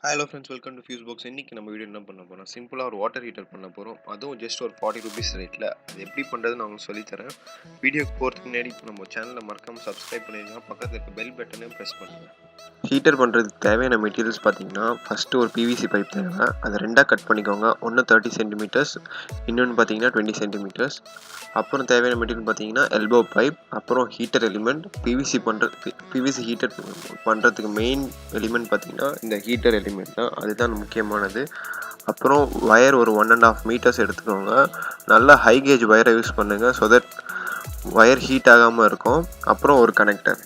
Hello friends, welcome to FUSEBOX. இன்றைக்கி நம்ம video என்ன பண்ண போகிறோம், சிம்பிளாக ஒரு வாட்டர் ஹீட்டர் பண்ண போகிறோம். அதுவும் ஜஸ்ட் ஒரு 40 ருபீஸ் ரேட்டில். அது எப்படி பண்ணுறதுன்னு நான் உங்களுக்கு சொல்லித்தரேன். வீடியோக்கு போகிறதுக்கு முன்னாடி நம்ம சேனலை மறக்காமல் சப்ஸ்கிரைப் பண்ணிடுங்க, பக்கத்தில் இருக்க பெல் பட்டனையும் ப்ரெஸ் பண்ணுங்கள். ஹீட்டர் பண்ணுறதுக்கு தேவையான மெட்டீரியல்ஸ் பார்த்தீங்கன்னா, ஃபஸ்ட்டு ஒரு பிவிசி பைப் தேவை. அதை ரெண்டாக கட் பண்ணிக்கோங்க. ஒன்று 30 சென்டிமீட்டர்ஸ், இன்னொன்று பார்த்தீங்கன்னா 20 சென்டிமீட்டர்ஸ். அப்புறம் தேவையான மெட்டீரியல் பார்த்தீங்கன்னா எல்போ பைப், அப்புறம் ஹீட்டர் எலிமெண்ட். பிவிசி ஹீட்டர் பண்ணுறதுக்கு மெயின் எலிமெண்ட் பார்த்தீங்கன்னா இந்த ஹீட்டர் எலிமெண்ட் தான், அதுதான் முக்கியமானது. அப்புறம் வயர் ஒரு 1.5 மீட்டர்ஸ் எடுத்துக்கோங்க. நல்லா ஹை கேஜ் வயரை யூஸ் பண்ணுங்கள், ஸோ தட் வயர் ஹீட் ஆகாமல் இருக்கும். அப்புறம் ஒரு கனெக்டர்.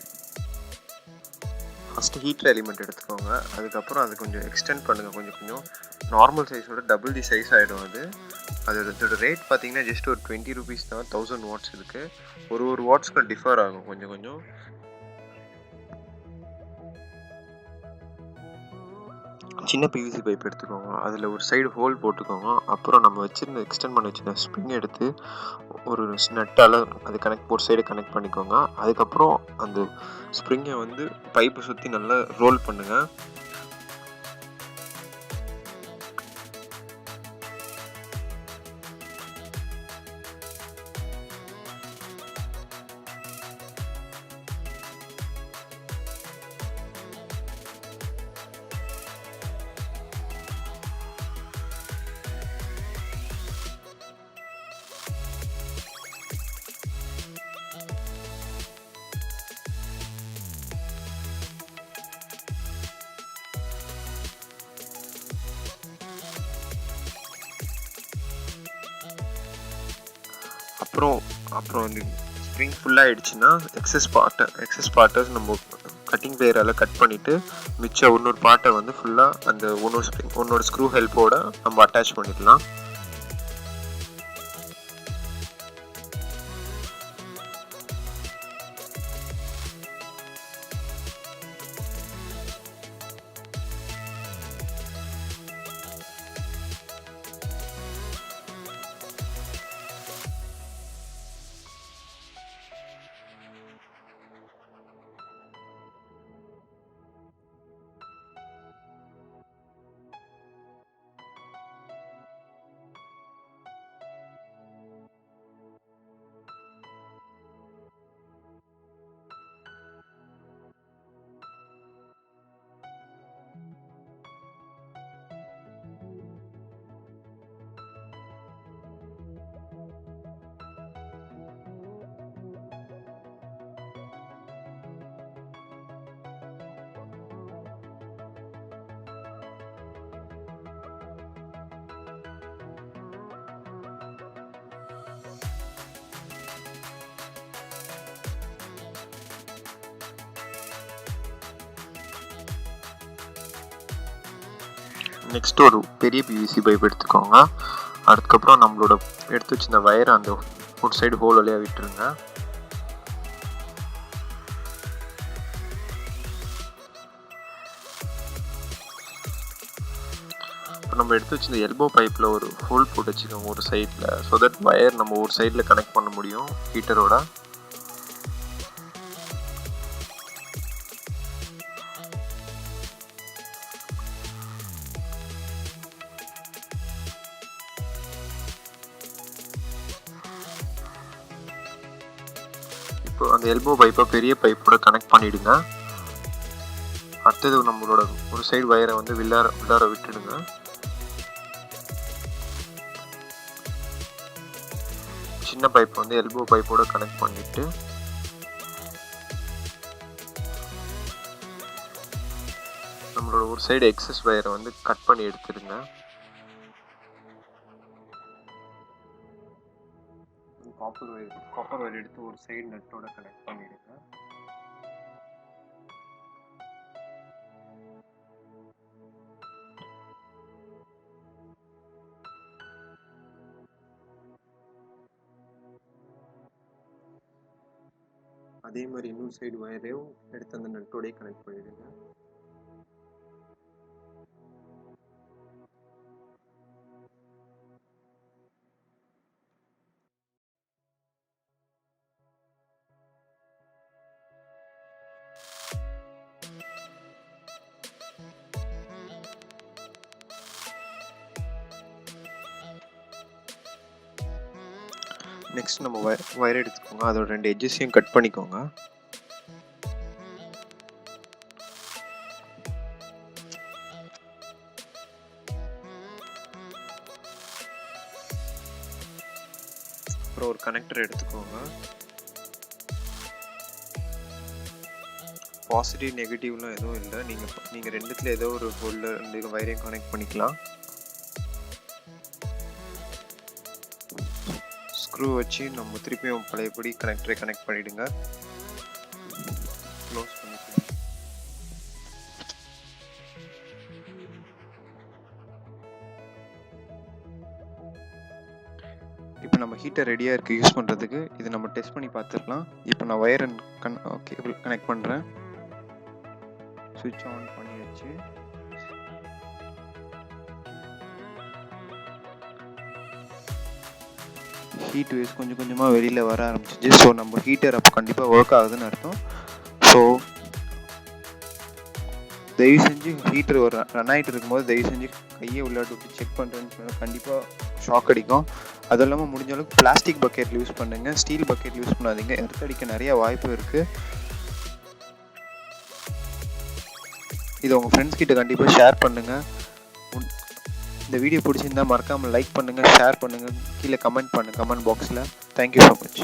ஃபஸ்ட்டு ஹீட்டர் எலிமெண்ட் எடுத்துக்கோங்க. அதுக்கப்புறம் அது கொஞ்சம் எக்ஸ்டெண்ட் பண்ணுங்கள். கொஞ்சம் நார்மல் சைஸோட டபுள் தி சைஸ் ஆகிடும். அதோட ரேட் பார்த்தீங்கன்னா ஜஸ்ட் ஒரு 20 ருபீஸ் தான். 1000 வாட்ஸ் இருக்குது. ஒரு வாட்ஸ்க்கு டிஃபர் ஆகும் கொஞ்சம். சின்ன பிவிசி பைப் எடுத்துக்கோங்க. அதில் ஒரு சைடு ஹோல் போட்டுக்கோங்க. அப்புறம் நம்ம எக்ஸ்டெண்ட் பண்ணி வச்சுருந்த ஸ்ப்ரிங் எடுத்து ஒரு நட்டால் அது ஒரு சைடு கனெக்ட் பண்ணிக்கோங்க. அதுக்கப்புறம் அந்த ஸ்ப்ரிங்கை பைப்பை சுற்றி நல்லா ரோல் பண்ணுங்கள். அப்புறம் ஸ்ப்ரிங் ஃபுல்லாக ஆகிடுச்சுன்னா எக்ஸஸ் பார்ட்டர்ஸ் நம்ம கட்டிங் பிளேயரால் கட் பண்ணிவிட்டு மிச்சம் இன்னொரு பார்ட்டை ஃபுல்லாக அந்த ஒன்னோட ஸ்க்ரூ ஹெல்ப்போட நம்ம அட்டாச் பண்ணிடலாம். நெக்ஸ்ட் ஒரு பெரிய பிவிசி பைப் எடுத்துக்கோங்க. அதுக்கப்புறம் நம்மளோட எடுத்து வச்சிருந்த வயரை அந்த ஒரு சைடு ஹோல் வழியாக விட்டுருங்க. இப்போ நம்ம எடுத்து வச்சிருந்த எல்போ பைப்பில் ஒரு ஹோல் போட்டு வச்சுக்கோங்க ஒரு சைடில், ஸோ தட் வயர் நம்ம ஒரு சைடில் கனெக்ட் பண்ண முடியும் ஹீட்டரோட. இப்போ அந்த எல்போ பைப்பை பெரிய பைப்போட கனெக்ட் பண்ணிவிடுங்க. அடுத்தது நம்மளோட ஒரு சைடு வயரை வில்லார விட்டுடுங்க. சின்ன பைப் எல்போ பைப்போட கனெக்ட் பண்ணிவிட்டு நம்மளோட ஒரு சைடு எக்ஸஸ் வயரை கட் பண்ணி எடுத்துடுங்க. காப்பர் வயர் எடுத்து ஒரு சைடு நட்டோட கனெக்ட் பண்ணிடுங்க. அதே மாதிரி இன்னொரு சைடு வயரையும் எடுத்து அந்த நட்டோடய கனெக்ட் பண்ணிடுங்க. நெக்ஸ்ட் நம்ம வயர் எடுத்துக்கோங்க, அதோட 2 எட்ஜஸையும் கட் பண்ணிக்கோங்க. அப்புறம் ஒரு கனெக்டர் எடுத்துக்கோங்க. பாசிட்டிவ் நெகட்டிவ்லாம் எதுவும் இல்லை, நீங்கள் ரெண்டுத்துல ஏதோ ஒரு ஹோல்டர் 2 வயரையும் கனெக்ட் பண்ணிக்கலாம். ஸ்க்ரூ வச்சு நம்ம திருப்பியும் பழையபடி கனெக்டரை கனெக்ட் பண்ணிவிடுங்க. க்ளோஸ் பண்ணிக்கலாம். இப்போ நம்ம ஹீட்டர் ரெடியாக இருக்குது யூஸ் பண்ணுறதுக்கு. இது நம்ம டெஸ்ட் பண்ணி பார்த்துக்கலாம். இப்போ நான் வயர் அண்ட் கேபிள் கனெக்ட் பண்ணுறேன். சுவிட்ச் ஆன் பண்ணி வச்சு ஹீட் வேஸ் கொஞ்சம் கொஞ்சமாக வெளியில் வர ஆரம்பிச்சிச்சு. ஸோ நம்ம ஹீட்டர் அப்போ கண்டிப்பாக ஒர்க் ஆகுதுன்னு அர்த்தம். ஸோ தயவு செஞ்சு ஹீட்டர் ஒரு ரன் ஆகிட்டு இருக்கும்போது தயவு செஞ்சு கையை உள்ளாட்டு விட்டு செக் பண்ணுறேன்னு கண்டிப்பாக ஷாக் அடிக்கும். அதுவும் இல்லாமல் முடிஞ்ச அளவுக்கு பிளாஸ்டிக் பக்கெட் யூஸ் பண்ணுங்கள், ஸ்டீல் பக்கெட் யூஸ் பண்ணாதீங்க, எர்த் அடிக்க நிறைய வாய்ப்பு இருக்குது. இதை உங்கள் ஃப்ரெண்ட்ஸ் கிட்ட கண்டிப்பாக ஷேர் பண்ணுங்கள். இந்த வீடியோ பிடிச்சிருந்தா மறக்காமல் லைக் பண்ணுங்கள், ஷேர் பண்ணுங்கள், கீழே கமெண்ட் பண்ணுங்கள் கமெண்ட் பாக்ஸில். Thank you so much.